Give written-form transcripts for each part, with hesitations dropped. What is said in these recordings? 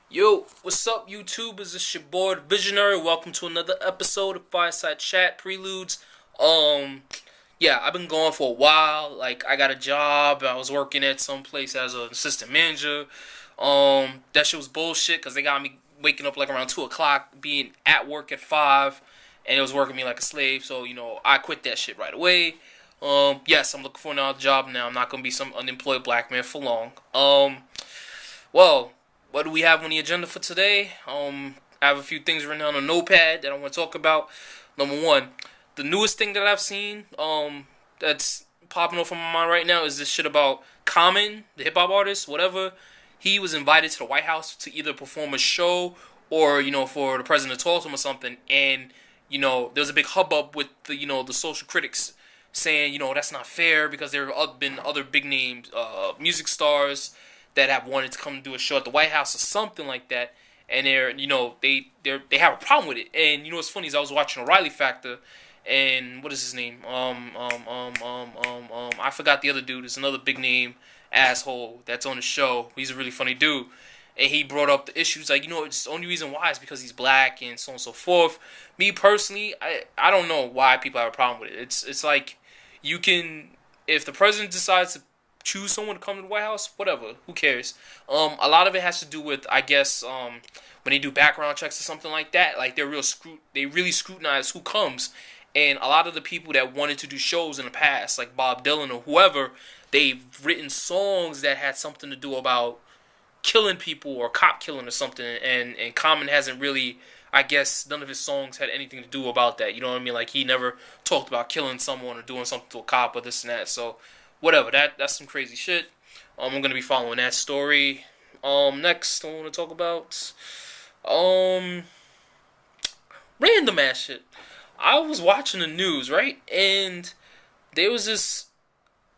Yo, what's up, YouTubers? It's your boy, the Visionary. Welcome to another episode of Fireside Chat Preludes. Um, yeah, I've been going for a while. Like, I got a job. I was working at some place as an assistant manager. That shit was bullshit because they got me waking up like around 2 o'clock, being at work at 5, and it was working me like a slave. So I quit that shit right away. Yes, I'm looking for another job now. I'm not gonna be some unemployed black man for long. Well, what do we have on the agenda for today? I have a few things written on a notepad that I want to talk about. Number one, the newest thing that I've seen, that's popping off in my mind right now is this shit about Common, the hip hop artist, whatever. He was invited to the White House to either perform a show or for the president to talk to him or something, and there was a big hubbub with the social critics saying that's not fair because there have been other big names, music stars that have wanted to come do a show at the White House or something like that, and they have a problem with it. And what's funny is I was watching O'Reilly Factor, and what is his name? I forgot the other dude. It's another big name asshole that's on the show. He's a really funny dude, and he brought up the issues like it's the only reason why is because he's black and so on and so forth. Me personally, I don't know why people have a problem with it. It's like you can if the president decides to choose someone to come to the White House, whatever, who cares? A lot of it has to do with, I guess, when they do background checks or something like that. Like they really scrutinize who comes, and a lot of the people that wanted to do shows in the past, like Bob Dylan or whoever, they've written songs that had something to do about killing people or cop killing or something, and Common hasn't really. I guess none of his songs had anything to do about that. You know what I mean? Like he never talked about killing someone or doing something to a cop or this and that. So whatever. That's some crazy shit. I'm gonna be following that story. Next I want to talk about um random ass shit. I was watching the news, right, and there was this.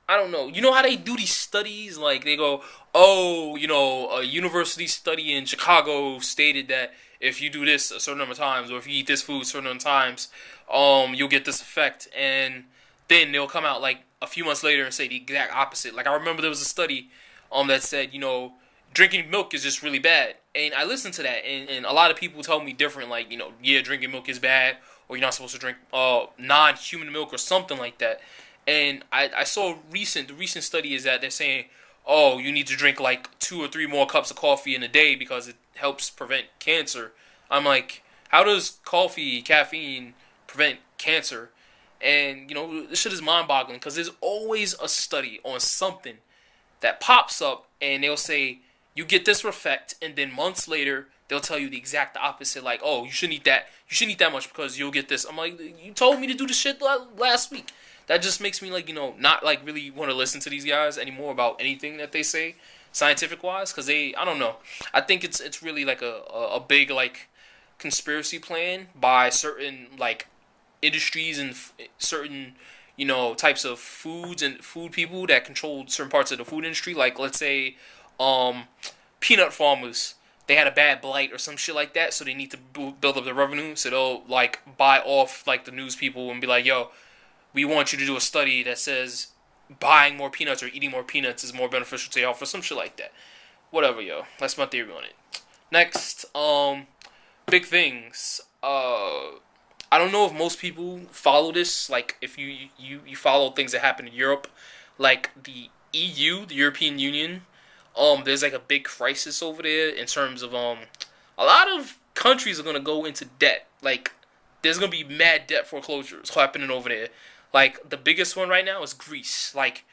I don't know. You know how they do these studies? Like they go, oh, a university study in Chicago stated that if you do this a certain number of times, or if you eat this food a certain number of times, you'll get this effect, and then they'll come out like a few months later and say the exact opposite. Like I remember there was a study, that said drinking milk is just really bad, and I listened to that, and a lot of people tell me different. Like yeah, drinking milk is bad, or you're not supposed to drink non-human milk or something like that. And I saw the recent study is that they're saying, oh, you need to drink like 2 or 3 more cups of coffee in a day because it helps prevent cancer. I'm like, how does caffeine, prevent cancer? And this shit is mind-boggling because there's always a study on something that pops up, and they'll say you get this effect, and then months later they'll tell you the exact opposite. Like, oh, you shouldn't eat that. You shouldn't eat that much because you'll get this. I'm like, you told me to do the shit last week. That just makes me like not like really want to listen to these guys anymore about anything that they say scientific wise because I don't know. I think it's really like a big like conspiracy plan by certain like industries and certain types of foods and food people that control certain parts of the food industry. Like let's say um peanut farmers, they had a bad blight or some shit like that, so they need to build up their revenue, so they'll like buy off like the news people and be like, yo, we want you to do a study that says buying more peanuts or eating more peanuts is more beneficial to your health or some shit like that. Whatever, yo. That's my theory on it. Next, big things. I don't know if most people follow this. Like, if you follow things that happen in Europe, like the EU, the European Union. There's like a big crisis over there in terms of a lot of countries are gonna go into debt. Like, there's gonna be mad debt foreclosures happening over there. Like the biggest one right now is Greece. Like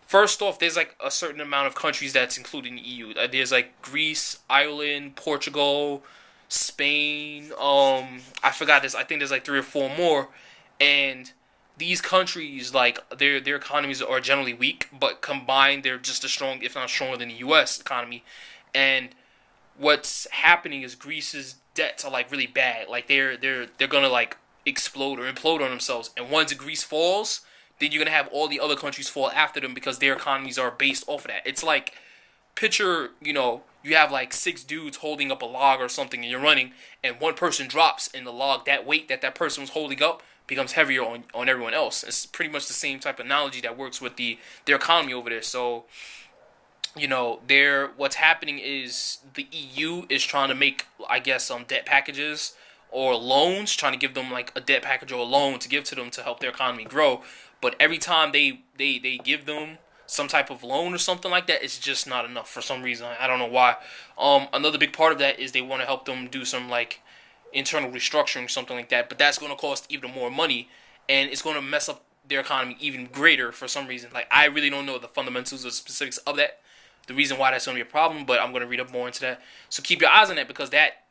first off, there's like a certain amount of countries that's included in the EU. There's like Greece, Ireland, Portugal, Spain. I forgot this. I think there's like 3 or 4 more, and these countries like their economies are generally weak, but combined they're just as strong, if not stronger, than the U.S. economy. And what's happening is Greece's debts are like really bad. Like they're gonna like explode or implode on themselves. And once Greece falls, then you're gonna have all the other countries fall after them because their economies are based off of that. It's like picture, you have like 6 dudes holding up a log or something, and you're running, and one person drops in the log. That weight that person was holding up becomes heavier on everyone else. It's pretty much the same type of analogy that works with their economy over there. So what's happening is the EU is trying to make, I guess, debt packages or loans, trying to give them like a debt package or a loan to give to them to help their economy grow. But every time they give them some type of loan or something like that, it's just not enough for some reason. I don't know why. Another big part of that is they want to help them do some like internal restructuring, something like that. But that's going to cost even more money, and it's going to mess up their economy even greater for some reason. Like, I really don't know the fundamentals or specifics of that, the reason why that's going to be a problem, but I'm going to read up more into that. So keep your eyes on that, because that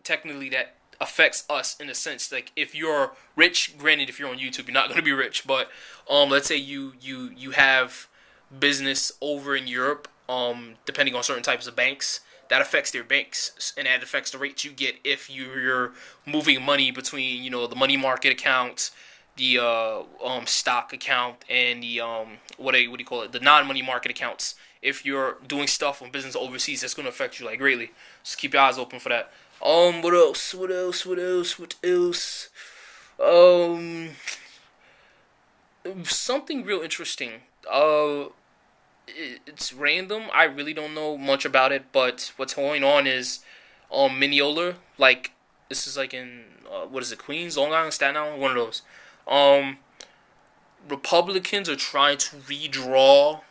affects us in a sense. Like, if you're rich, granted, if you're on YouTube, you're not going to be rich, but let's say you have business over in Europe, depending on certain types of banks, that affects their banks, and that affects the rates you get if you're moving money between, the money market account, the stock account, and the what do you call it, the non-money market accounts. If you're doing stuff on business overseas, that's going to affect you like greatly. So keep your eyes open for that. What else? What else? What else? What else? Something real interesting. It's random. I really don't know much about it, but what's going on is, Mineola, like, this is like in, what is it, Queens, Long Island, Staten Island, one of those. Um, Republicans are trying to redraw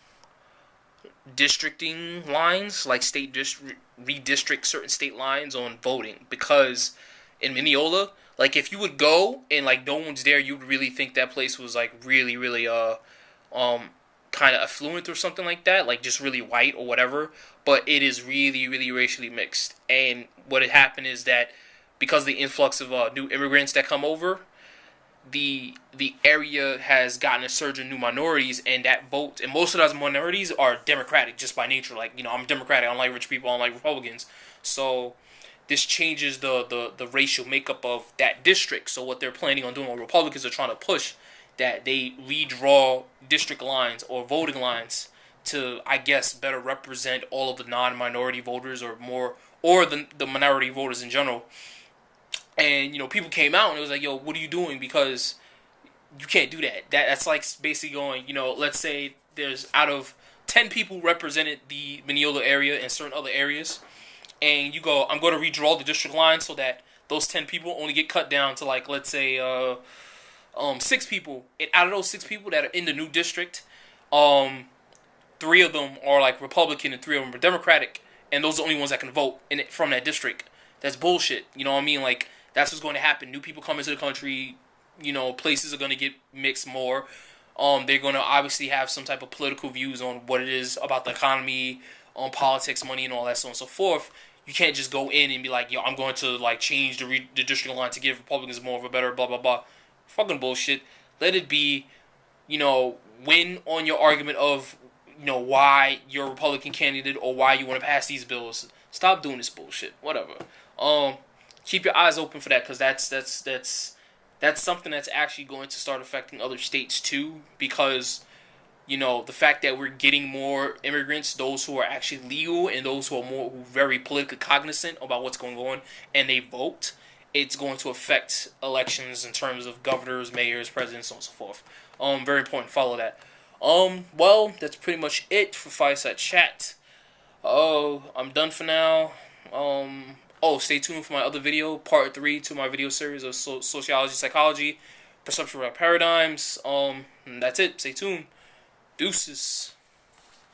districting lines, like redistrict certain state lines on voting, because in Mineola, like, if you would go and like no one's there, you'd really think that place was like really, really um kind of affluent or something like that, like just really white or whatever. But it is really, really racially mixed, and what had happened is that because of the influx of new immigrants that come over, the area has gotten a surge of new minorities, and that vote, and most of those minorities are Democratic just by nature. Like, I'm Democratic, I don't like rich people, I don't like Republicans. So this changes the racial makeup of that district. So what they're planning on doing, what Republicans are trying to push, that they redraw district lines or voting lines to, I guess, better represent all of the non-minority voters, or more, or the minority voters in general. And people came out and it was like, yo, what are you doing? Because you can't do that. That's like basically going, let's say there's, out of 10 people represented the Mineola area and certain other areas, and you go, I'm going to redraw the district line so that those 10 people only get cut down to, like, let's say 6 people. And out of those 6 people that are in the new district, 3 of them are like Republican and 3 of them are Democratic, and those are the only ones that can vote from that district. That's bullshit. You know what I mean? Like, that's what's going to happen. New people come into the country. Places are going to get mixed more. They're going to obviously have some type of political views on what it is about the economy, on politics, money, and all that, so on and so forth. You can't just go in and be like, yo, I'm going to like change the district line to give Republicans more of a better blah blah blah. Fucking bullshit. Let it be. Win on your argument of why you're a Republican candidate or why you want to pass these bills. Stop doing this bullshit. Whatever. Keep your eyes open for that, because that's something that's actually going to start affecting other states too, because the fact that we're getting more immigrants, those who are actually legal and those who are very politically cognizant about what's going on, and they vote, it's going to affect elections in terms of governors, mayors, presidents, so on and so forth. Very important. Follow that. Well, that's pretty much it for Fireside Chat. Oh, I'm done for now. Stay tuned for my other video, part 3 to my video series of sociology, psychology, perceptual paradigms. That's it. Stay tuned. Deuces.